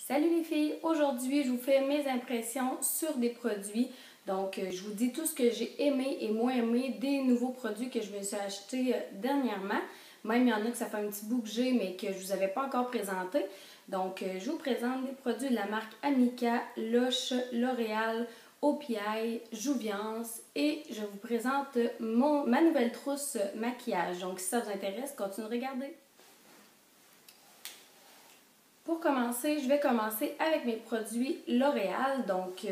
Salut les filles! Aujourd'hui, je vous fais mes impressions sur des produits. Donc, je vous dis tout ce que j'ai aimé et moins aimé des nouveaux produits que je me suis achetés dernièrement. Même il y en a que ça fait un petit bout que j'ai, mais que je ne vous avais pas encore présenté. Donc, je vous présente des produits de la marque Amika, Lush, L'Oréal, OPI, Jouviance et je vous présente ma nouvelle trousse maquillage. Donc, si ça vous intéresse, continuez de regarder. Pour commencer, je vais commencer avec mes produits L'Oréal. Donc,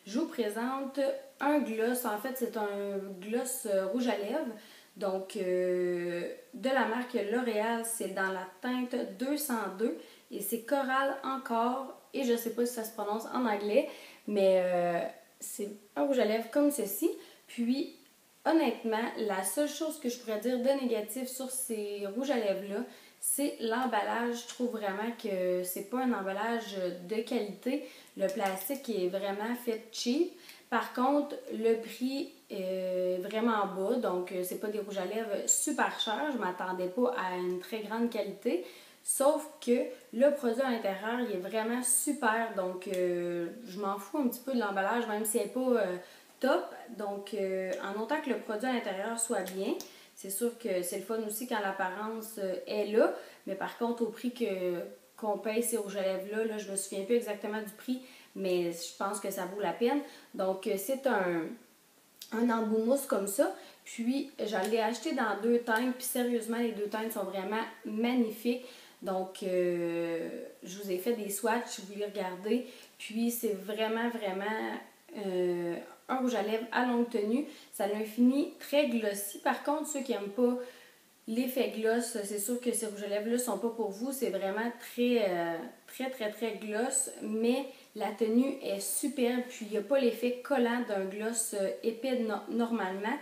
je vous présente un gloss. En fait, c'est un gloss rouge à lèvres. Donc, de la marque L'Oréal, c'est dans la teinte 202 et c'est Coral encore. Et je ne sais pas si ça se prononce en anglais, mais c'est un rouge à lèvres comme ceci. Puis, honnêtement, la seule chose que je pourrais dire de négatif sur ces rouges à lèvres-là, c'est l'emballage. Je trouve vraiment que c'est pas un emballage de qualité. Le plastique est vraiment fait cheap. Par contre, le prix est vraiment bas, donc c'est pas des rouges à lèvres super chers. Je m'attendais pas à une très grande qualité. Sauf que le produit à l'intérieur, il est vraiment super. Donc, je m'en fous un petit peu de l'emballage, même si elle n'est pas top. Donc, en autant que le produit à l'intérieur soit bien. C'est sûr que c'est le fun aussi quand l'apparence est là, mais par contre, au prix qu'on paye ces rouges à lèvres-là, je ne me souviens plus exactement du prix, mais je pense que ça vaut la peine. Donc, c'est un embout mousse comme ça. Puis, je l'ai acheté dans deux teintes, puis sérieusement, les deux teintes sont vraiment magnifiques. Donc, je vous ai fait des swatchs si vous voulez regarder. Puis, c'est vraiment un rouge à lèvres à longue tenue. Ça a un fini très glossy. Par contre, ceux qui n'aiment pas l'effet gloss, c'est sûr que ces rouges à lèvres-là ne sont pas pour vous. C'est vraiment très gloss. Mais la tenue est superbe. Puis, il n'y a pas l'effet collant d'un gloss épais normalement.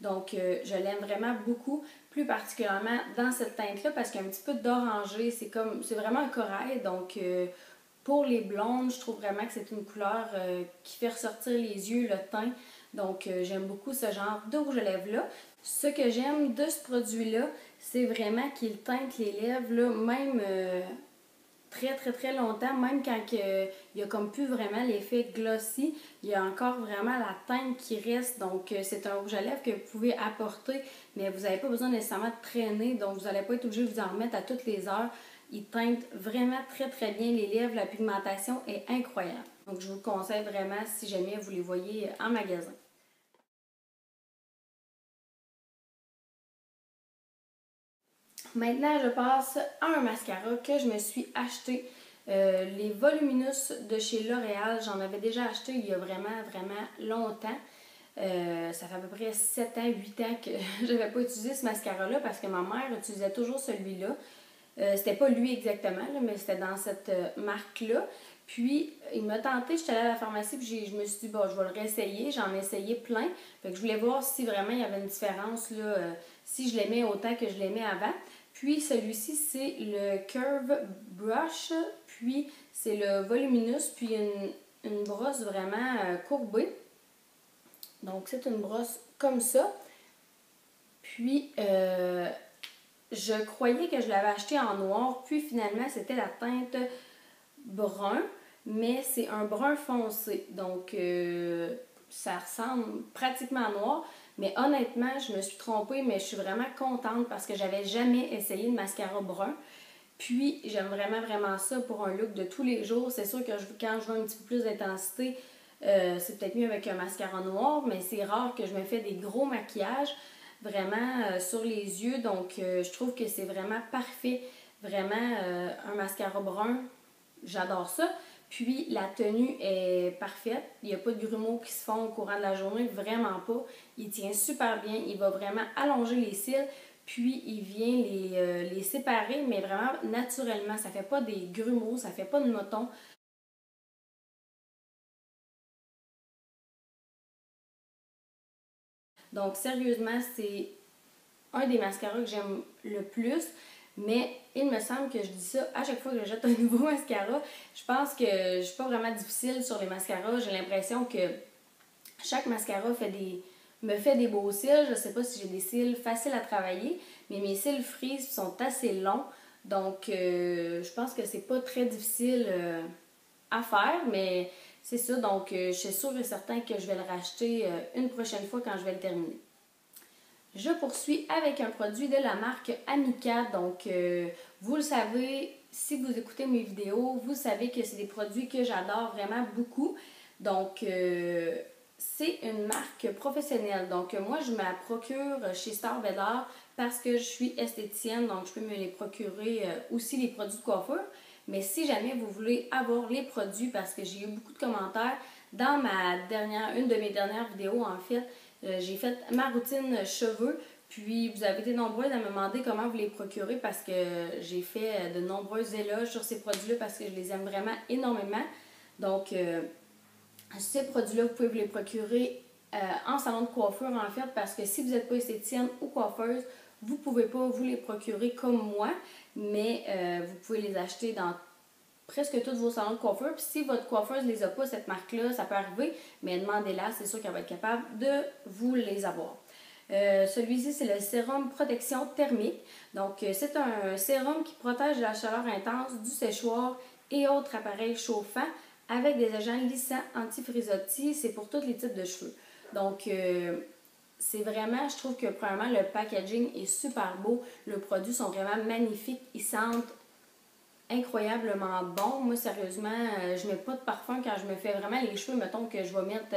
Donc, je l'aime vraiment beaucoup. Plus particulièrement dans cette teinte-là parce qu'il y a un petit peu d'orangé. C'est vraiment un corail. Donc, pour les blondes, je trouve vraiment que c'est une couleur qui fait ressortir les yeux, le teint. Donc, j'aime beaucoup ce genre de rouge à lèvres-là. Ce que j'aime de ce produit-là, c'est vraiment qu'il teinte les lèvres, là, même très longtemps. Même quand il n'y a comme plus vraiment l'effet glossy, il y a encore vraiment la teinte qui reste. Donc, c'est un rouge à lèvres que vous pouvez apporter, mais vous n'avez pas besoin nécessairement de traîner. Donc, vous n'allez pas être obligé de vous en remettre à toutes les heures. Il teinte vraiment très bien les lèvres. La pigmentation est incroyable. Donc, je vous le conseille vraiment si jamais vous les voyez en magasin. Maintenant, je passe à un mascara que je me suis acheté. Les Voluminous de chez L'Oréal. J'en avais déjà acheté il y a vraiment longtemps. Ça fait à peu près 7 ans, 8 ans que je n'avais pas utilisé ce mascara-là parce que ma mère utilisait toujours celui-là. C'était pas lui exactement, là, mais c'était dans cette marque-là. Puis, il m'a tenté, j'étais allée à la pharmacie, puis je me suis dit, bon, je vais le réessayer. J'en ai essayé plein. Fait que je voulais voir si vraiment il y avait une différence, là, si je l'aimais autant que je l'aimais avant. Puis, celui-ci, c'est le Curve Brush, puis c'est le Voluminous, puis une brosse vraiment courbée. Donc, c'est une brosse comme ça. Puis, je croyais que je l'avais acheté en noir, puis finalement, c'était la teinte brun, mais c'est un brun foncé. Donc, ça ressemble pratiquement à noir. Mais honnêtement, je me suis trompée, mais je suis vraiment contente parce que j'avais jamais essayé de mascara brun. Puis, j'aime vraiment ça pour un look de tous les jours. C'est sûr que quand je veux un petit peu plus d'intensité, c'est peut-être mieux avec un mascara noir, mais c'est rare que je me fais des gros maquillages vraiment sur les yeux. Donc, je trouve que c'est vraiment parfait. Vraiment, un mascara brun, j'adore ça. Puis, la tenue est parfaite. Il n'y a pas de grumeaux qui se font au courant de la journée, vraiment pas. Il tient super bien. Il va vraiment allonger les cils. Puis, il vient les séparer, mais vraiment naturellement. Ça ne fait pas des grumeaux, ça ne fait pas de motons. Donc, sérieusement, c'est un des mascaras que j'aime le plus. Mais il me semble que je dis ça à chaque fois que j'achète un nouveau mascara. Je pense que je suis pas vraiment difficile sur les mascaras. J'ai l'impression que chaque mascara me fait des beaux cils. Je ne sais pas si j'ai des cils faciles à travailler, mais mes cils frisent sont assez longs. Donc, je pense que c'est pas très difficile à faire, mais c'est ça. Donc, je suis sûre et certain que je vais le racheter une prochaine fois quand je vais le terminer. Je poursuis avec un produit de la marque Amica. Donc, vous le savez, si vous écoutez mes vidéos, vous savez que c'est des produits que j'adore vraiment beaucoup. Donc, c'est une marque professionnelle. Donc, moi, je me la procure chez Star Bédard parce que je suis esthéticienne. Donc, je peux me les procurer aussi les produits de coiffure. Mais si jamais vous voulez avoir les produits, parce que j'ai eu beaucoup de commentaires dans une de mes dernières vidéos, en fait, j'ai fait ma routine cheveux, puis vous avez été nombreux à me demander comment vous les procurer parce que j'ai fait de nombreux éloges sur ces produits-là parce que je les aime vraiment énormément. Donc, ces produits-là, vous pouvez vous les procurer en salon de coiffure, en fait, parce que si vous n'êtes pas esthéticienne ou coiffeuse, vous ne pouvez pas vous les procurer comme moi, mais vous pouvez les acheter dans presque tous vos salons de coiffure. Puis si votre coiffeuse ne les a pas, cette marque-là, ça peut arriver, mais demandez-la, c'est sûr qu'elle va être capable de vous les avoir. Celui-ci, c'est le sérum protection thermique. Donc, c'est un sérum qui protège de la chaleur intense, du séchoir et autres appareils chauffants avec des agents lissants anti-frisottis. C'est pour tous les types de cheveux. Donc, c'est vraiment, je trouve que premièrement, le packaging est super beau. Les produits sont vraiment magnifiques. Ils sentent incroyablement bon. Moi, sérieusement, je mets pas de parfum quand je me fais vraiment les cheveux. Mettons que je vais mettre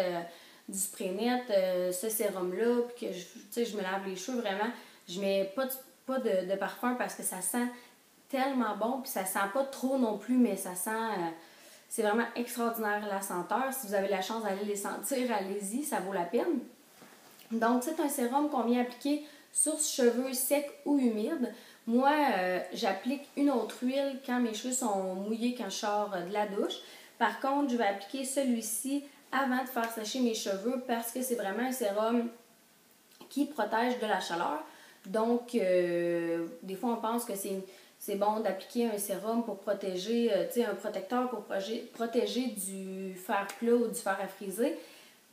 du spray net, ce sérum-là, puis que je me lave les cheveux, vraiment. Je mets pas de parfum parce que ça sent tellement bon, puis ça sent pas trop non plus, mais ça sent... c'est vraiment extraordinaire la senteur. Si vous avez la chance d'aller les sentir, allez-y, ça vaut la peine. Donc, c'est un sérum qu'on vient appliquer sur cheveux secs ou humides. Moi, j'applique une autre huile quand mes cheveux sont mouillés, quand je sors de la douche. Par contre, je vais appliquer celui-ci avant de faire sécher mes cheveux parce que c'est vraiment un sérum qui protège de la chaleur. Donc, des fois, on pense que c'est bon d'appliquer un sérum pour protéger, un protecteur pour protéger du fer plat ou du fer à friser.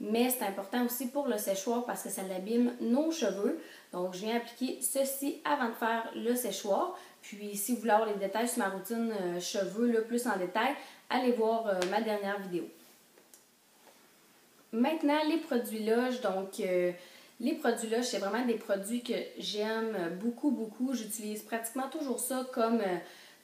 Mais c'est important aussi pour le séchoir parce que ça l'abîme nos cheveux. Donc, je viens appliquer ceci avant de faire le séchoir. Puis, si vous voulez avoir les détails sur ma routine cheveux, là, plus en détail, allez voir ma dernière vidéo. Maintenant, les produits Lush. Donc, les produits Lush, c'est vraiment des produits que j'aime beaucoup, beaucoup. J'utilise pratiquement toujours ça comme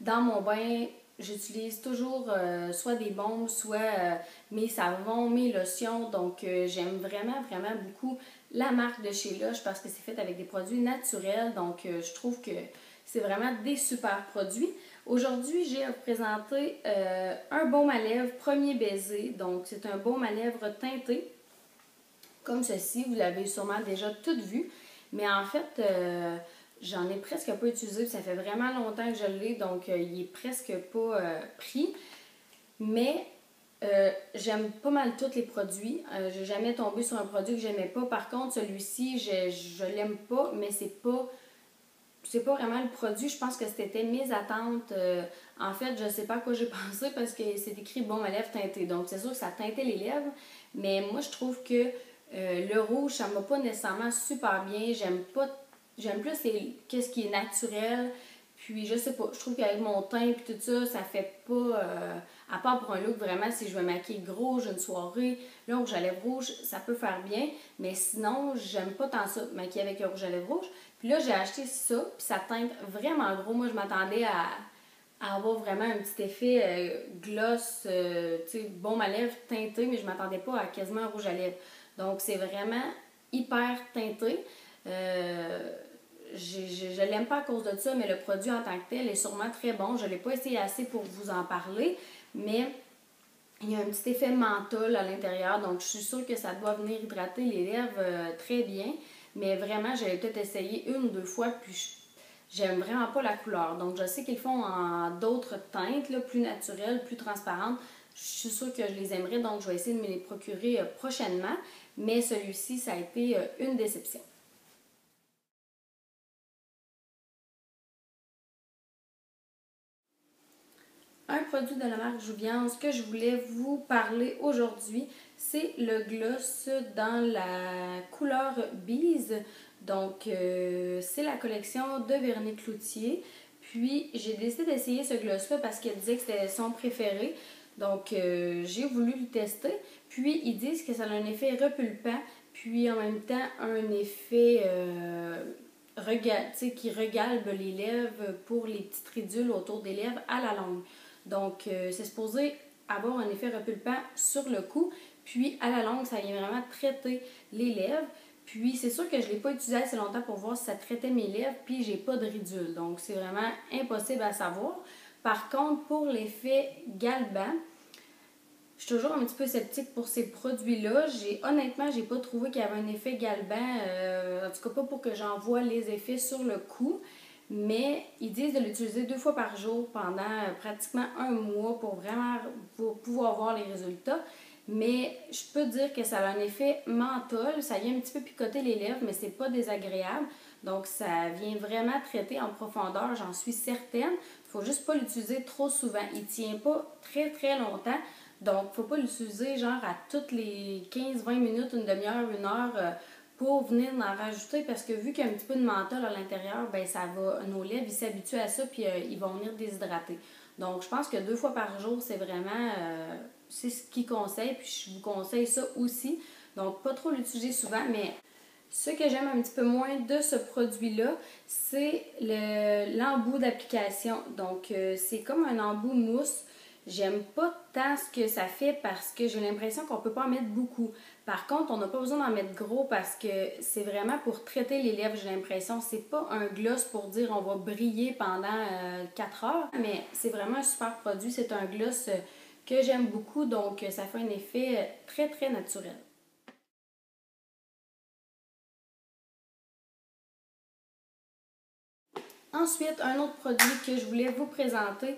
dans mon bain. J'utilise toujours soit des baumes, soit mes savons, mes lotions. Donc, j'aime vraiment, vraiment beaucoup la marque de chez Lush parce que c'est fait avec des produits naturels. Donc, je trouve que c'est vraiment des super produits. Aujourd'hui, j'ai à vous présenter un baume à lèvres Premier Baiser. Donc, c'est un baume à lèvres teinté comme ceci. Vous l'avez sûrement déjà tout vu. Mais en fait... j'en ai presque pas utilisé, ça fait vraiment longtemps que je l'ai, donc il est presque pas pris. Mais j'aime pas mal tous les produits. J'ai jamais tombé sur un produit que j'aimais pas. Par contre, celui-ci, je l'aime pas, mais c'est pas vraiment le produit. Je pense que c'était mes attentes. En fait, je sais pas à quoi j'ai pensé parce que c'est écrit baume à lèvres teinté. Donc, c'est sûr que ça teintait les lèvres. Mais moi, je trouve que le rouge, ça m'a pas nécessairement super bien. J'aime plus qu'est-ce qui est naturel. Puis, je sais pas, je trouve qu'avec mon teint et tout ça, ça fait pas... à part pour un look, vraiment, si je veux maquiller gros, j'ai une soirée, le rouge à lèvres rouge, ça peut faire bien. Mais sinon, j'aime pas tant ça, maquiller avec un rouge à lèvres rouge. Puis là, j'ai acheté ça, puis ça teinte vraiment gros. Moi, je m'attendais à avoir vraiment un petit effet gloss, tu sais, baume à lèvres teinté, mais je m'attendais pas à quasiment un rouge à lèvres. Donc, c'est vraiment hyper teinté. Je l'aime pas à cause de ça, mais le produit en tant que tel est sûrement très bon. Je l'ai pas essayé assez pour vous en parler, mais il y a un petit effet menthol à l'intérieur, donc je suis sûre que ça doit venir hydrater les lèvres très bien. Mais vraiment, j'avais peut-être essayé une ou deux fois, puis j'aime vraiment pas la couleur. Donc, je sais qu'ils le font en d'autres teintes, là, plus naturelles, plus transparentes. Je suis sûre que je les aimerais, donc je vais essayer de me les procurer prochainement. Mais celui-ci, ça a été une déception. Un produit de la marque Jouviance que je voulais vous parler aujourd'hui, c'est le gloss dans la couleur Bise. Donc, c'est la collection de Véronique Cloutier. Puis, j'ai décidé d'essayer ce gloss-là parce qu'elle disait que c'était son préféré. Donc, j'ai voulu le tester. Puis, ils disent que ça a un effet repulpant, puis en même temps, un effet qui regalbe les lèvres pour les petites ridules autour des lèvres à la longue. Donc, c'est supposé avoir un effet repulpant sur le cou, puis à la longue, ça vient vraiment traiter les lèvres. Puis, c'est sûr que je ne l'ai pas utilisé assez longtemps pour voir si ça traitait mes lèvres, puis j'ai pas de ridules. Donc, c'est vraiment impossible à savoir. Par contre, pour l'effet galbant, je suis toujours un petit peu sceptique pour ces produits-là. Honnêtement, j'ai pas trouvé qu'il y avait un effet galbant, en tout cas pas pour que j'en vois les effets sur le cou. Mais ils disent de l'utiliser 2 fois par jour pendant pratiquement un mois pour pouvoir voir les résultats. Mais je peux dire que ça a un effet menthol. Ça vient un petit peu picoter les lèvres, mais c'est pas désagréable. Donc, ça vient vraiment traiter en profondeur, j'en suis certaine. Il faut juste pas l'utiliser trop souvent. Il tient pas très, très longtemps. Donc, il ne faut pas l'utiliser genre à toutes les 15-20 minutes, une demi-heure, une heure pour venir en rajouter parce que vu qu'il y a un petit peu de menthol à l'intérieur, ben ça va, nos lèvres ils s'habituent à ça puis ils vont venir déshydrater. Donc, je pense que 2 fois par jour, c'est vraiment, c'est ce qu'ils conseillent puis je vous conseille ça aussi. Donc, pas trop l'utiliser souvent, mais ce que j'aime un petit peu moins de ce produit-là, c'est l'embout d'application. Donc, c'est comme un embout mousse. J'aime pas tant ce que ça fait parce que j'ai l'impression qu'on peut pas en mettre beaucoup. Par contre, on n'a pas besoin d'en mettre gros parce que c'est vraiment pour traiter les lèvres, j'ai l'impression. C'est pas un gloss pour dire on va briller pendant 4 heures, mais c'est vraiment un super produit. C'est un gloss que j'aime beaucoup, donc ça fait un effet très, très naturel. Ensuite, un autre produit que je voulais vous présenter,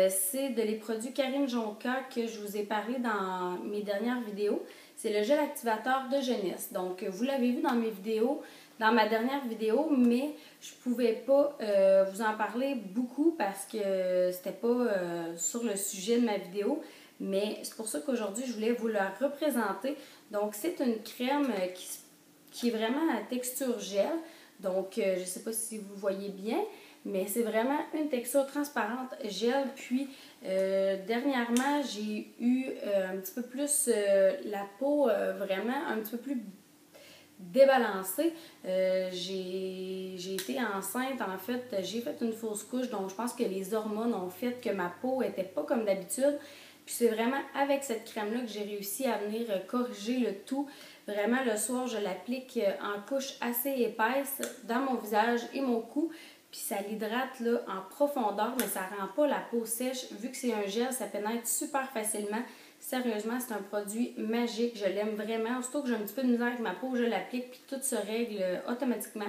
c'est les produits Karine Jonca que je vous ai parlé dans mes dernières vidéos. C'est le gel activateur de jeunesse. Donc, vous l'avez vu dans mes vidéos, dans ma dernière vidéo, mais je ne pouvais pas vous en parler beaucoup parce que c'était pas sur le sujet de ma vidéo. Mais c'est pour ça qu'aujourd'hui, je voulais vous la représenter. Donc, c'est une crème qui est vraiment à texture gel. Donc, je ne sais pas si vous voyez bien, mais c'est vraiment une texture transparente gel. Puis, dernièrement, j'ai eu un petit peu plus la peau vraiment un petit peu plus débalancée. J'ai été enceinte, en fait, j'ai fait une fausse couche, donc je pense que les hormones ont fait que ma peau n'était pas comme d'habitude. Puis c'est vraiment avec cette crème-là que j'ai réussi à venir corriger le tout. Vraiment, le soir, je l'applique en couche assez épaisse dans mon visage et mon cou. Puis ça l'hydrate là, en profondeur, mais ça ne rend pas la peau sèche. Vu que c'est un gel, ça pénètre super facilement. Sérieusement, c'est un produit magique. Je l'aime vraiment. Aussitôt que j'ai un petit peu de misère avec ma peau, je l'applique puis tout se règle automatiquement.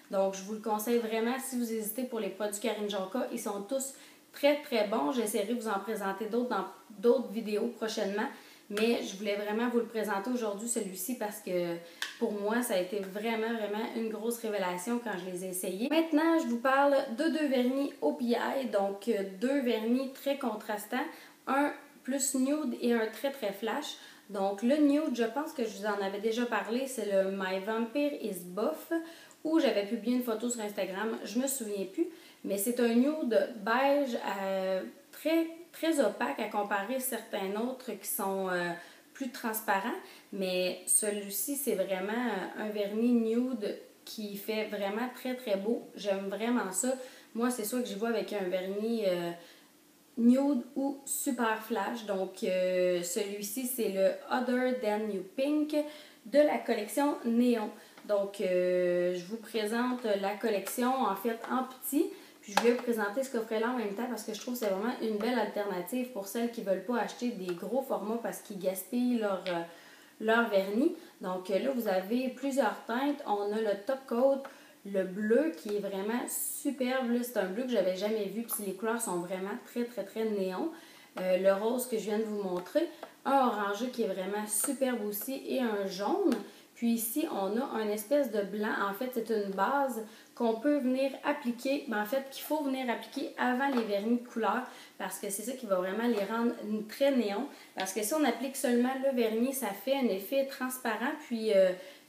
Donc, je vous le conseille vraiment si vous hésitez pour les produits Karine Jonca. Ils sont tous très, très bons. J'essaierai de vous en présenter d'autres dans d'autres vidéos prochainement. Mais je voulais vraiment vous le présenter aujourd'hui, celui-ci, parce que pour moi, ça a été vraiment, vraiment une grosse révélation quand je les ai essayés. Maintenant, je vous parle de 2 vernis OPI, donc 2 vernis très contrastants. Un plus nude et un très, très flash. Donc, le nude, je pense que je vous en avais déjà parlé, c'est le My Vampire is Buff, où j'avais publié une photo sur Instagram, je me souviens plus, mais c'est un nude beige très, très opaque à comparer certains autres qui sont plus transparents, mais celui-ci, c'est vraiment un vernis nude qui fait vraiment très, très beau. J'aime vraiment ça. Moi, c'est soit que je vois avec un vernis nude ou super flash. Donc, celui-ci, c'est le Other Than You Pink de la collection Néon. Donc, je vous présente la collection en fait en petit. Puis, je vais vous présenter ce coffret-là en même temps parce que je trouve que c'est vraiment une belle alternative pour celles qui ne veulent pas acheter des gros formats parce qu'ils gaspillent leur vernis. Donc, là, vous avez plusieurs teintes. On a le Top Coat, le bleu qui est vraiment superbe. C'est un bleu que j'avais jamais vu. Puis les couleurs sont vraiment très, très, très néon. Le rose que je viens de vous montrer. Un orangé qui est vraiment superbe aussi et un jaune. Puis ici, on a un espèce de blanc. En fait, c'est une base qu'on peut venir appliquer. En fait, qu'il faut venir appliquer avant les vernis de couleur parce que c'est ça qui va vraiment les rendre très néon. Parce que si on applique seulement le vernis, ça fait un effet transparent. Puis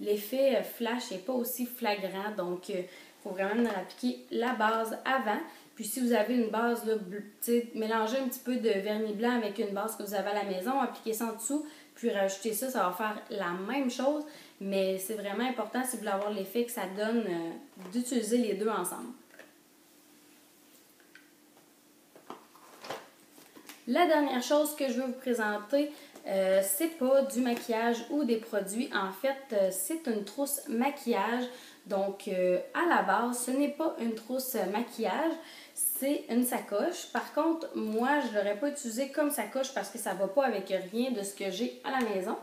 l'effet flash n'est pas aussi flagrant. Donc, il faut vraiment venir appliquer la base avant. Puis si vous avez une base, là, mélangez un petit peu de vernis blanc avec une base que vous avez à la maison, appliquez ça en dessous, puis rajoutez ça, ça va faire la même chose. Mais c'est vraiment important, si vous voulez avoir l'effet que ça donne, d'utiliser les deux ensemble. La dernière chose que je veux vous présenter, c'est pas du maquillage ou des produits. En fait, c'est une trousse maquillage. Donc, à la base, ce n'est pas une trousse maquillage, c'est une sacoche. Par contre, moi, je ne l'aurais pas utilisée comme sacoche parce que ça ne va pas avec rien de ce que j'ai à la maison.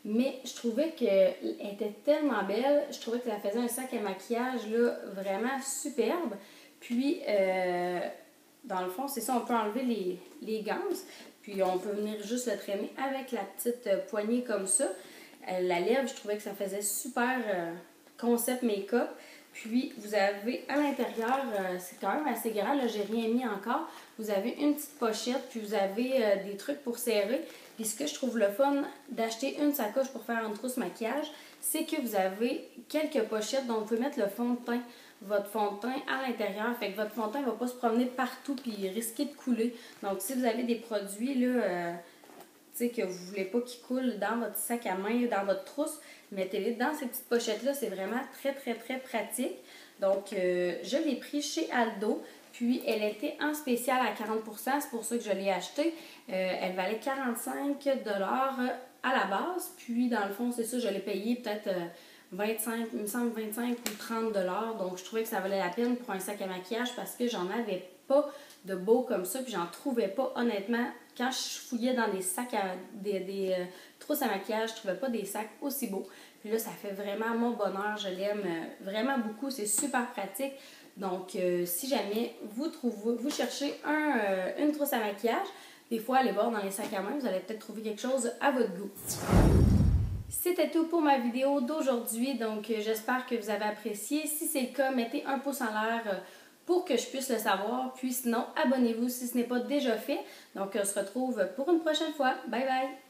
Mais je trouvais qu'elle était tellement belle. Je trouvais que ça faisait un sac à maquillage là, vraiment superbe. Puis, dans le fond, c'est ça, on peut enlever les gants. Puis, on peut venir juste le traîner avec la petite poignée comme ça. La lèvre, je trouvais que ça faisait super concept make-up. Puis, vous avez à l'intérieur, c'est quand même assez grand, là, j'ai rien mis encore. Vous avez une petite pochette, puis vous avez des trucs pour serrer. Puis, ce que je trouve le fun d'acheter une sacoche pour faire une trousse maquillage, c'est que vous avez quelques pochettes dont vous pouvez mettre le fond de teint, votre fond de teint à l'intérieur. Fait que votre fond de teint ne va pas se promener partout puis risquer de couler. Donc, si vous avez des produits, là, que vous ne voulez pas qu'ils coulent dans votre sac à main, dans votre trousse, mettez-les dans ces petites pochettes-là. C'est vraiment très, très, très pratique. Donc, je l'ai pris chez Aldo. Puis, elle était en spécial à 40 %. C'est pour ça que je l'ai achetée. Elle valait 45 $ à la base. Puis, dans le fond, c'est ça, je l'ai payé peut-être 25, il me semble 25 ou 30 $. Donc, je trouvais que ça valait la peine pour un sac à maquillage parce que j'en avais pas de beau comme ça. Puis, j'en trouvais pas, honnêtement. Quand je fouillais dans des sacs, des trousses à maquillage, je trouvais pas des sacs aussi beaux. Puis là, ça fait vraiment mon bonheur. Je l'aime vraiment beaucoup. C'est super pratique. Donc, si jamais vous cherchez une trousse à maquillage, des fois, allez voir dans les sacs à main, vous allez peut-être trouver quelque chose à votre goût. C'était tout pour ma vidéo d'aujourd'hui. Donc, j'espère que vous avez apprécié. Si c'est le cas, mettez un pouce en l'air pour que je puisse le savoir. Puis sinon, abonnez-vous si ce n'est pas déjà fait. Donc, on se retrouve pour une prochaine fois. Bye bye!